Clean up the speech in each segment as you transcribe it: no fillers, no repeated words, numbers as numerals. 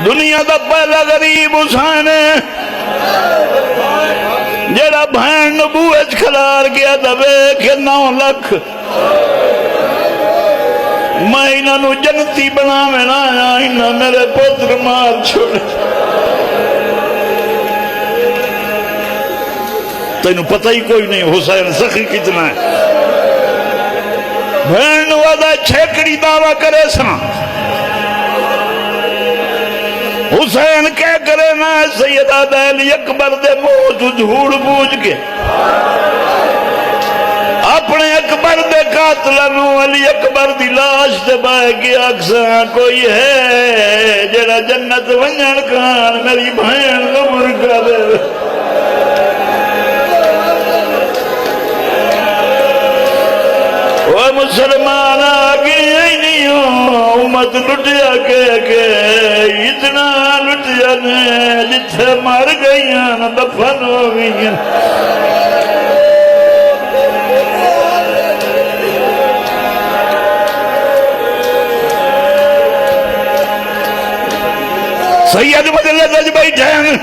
دنیا دا پہلا غریب حسین ہے جڑا بہن نبوت کھلار گیا دبے کہ 9 لکھ میں انہوں جنتی بنا میں نہ آیا انہوں میرے پتر مار چھوڑے تینوں پتہ ہی کوئی نہیں حسین سخی کتنا ہے بہن وعدہ چھیکڑی دعویٰ کرے سنا حسین کہہ کرے نا سیدہ علی اکبر دے موت دھوڑ بوجھ کے اپنے اکبر دے قاتلنو علی اکبر دی لاش دے بائے گیا اکساں کوئی ہے جڑا جنت ونجن کان میری بہن غمر کرے وہ مسلمان آگے ہی نہیں ہو امت لٹیا کہ اتنا لٹیا نے جتھے مر گئیاں دفن ہو گئیاں سید مجلد اج بیٹھیں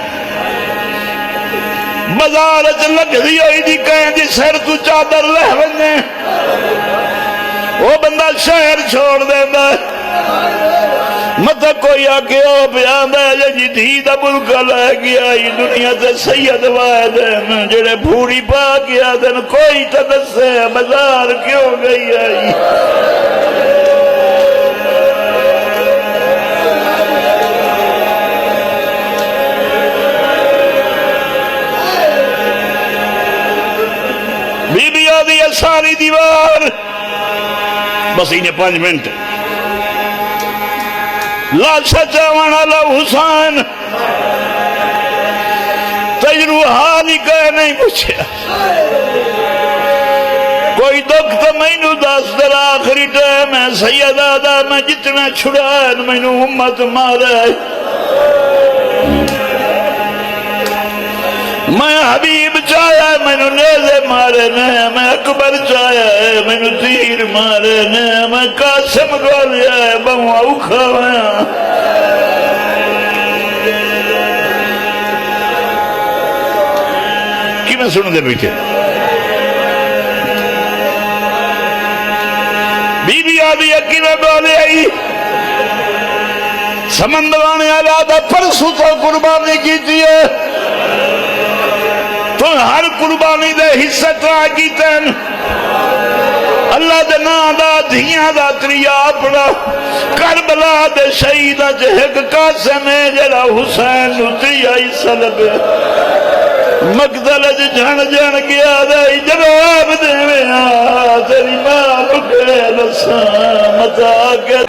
بازار لگ دی ہوئی دی کہیں جی سر تو چادر لہ بنے وہ بندہ شہر چھوڑ دیندہ مطلب کوئی آکے ہو پیاندہ ہے جی دھی دا برکہ لے گیا ہی دنیا سے سید وائے دین جڑے بھوڑی پا گیا دین کوئی تدسے بازار کیوں گئی آئی بی بی آدھی ہے ساری دیوار بس انہیں 5 منٹ لاشا چاوان اللہ حسین تجرو حالی کہے نہیں پوچھا کوئی دکھ تو میں نو دس در آخری ٹائم ہے سید آدھا میں جتنا چھڑا ہے میں نو امت مارا ہے میں حبیب چاہیا ہے میں نو نیزے مارے نے میں اکبر چاہیا ہے میں نو تیر مارے نے میں قاسم گولیا ہے بہو اوکھا ہویا کی میں سنو دے بیٹھے بی بی آدھی اکی میں گولیا ہی سمندرانے علادہ پرسو تو قربانی کی تیئے تو ہر قربانی دے حصہ ترا کی تین اللہ دے نا دا دھیاں دا تریا اپنا کربلا دے شہیدہ جہک قاسم ہے جڑا حسین نو تریا حصہ لگے مقدل جھن جھن گیا دے جواب دے میں تیری ماں بکے لساں متا کے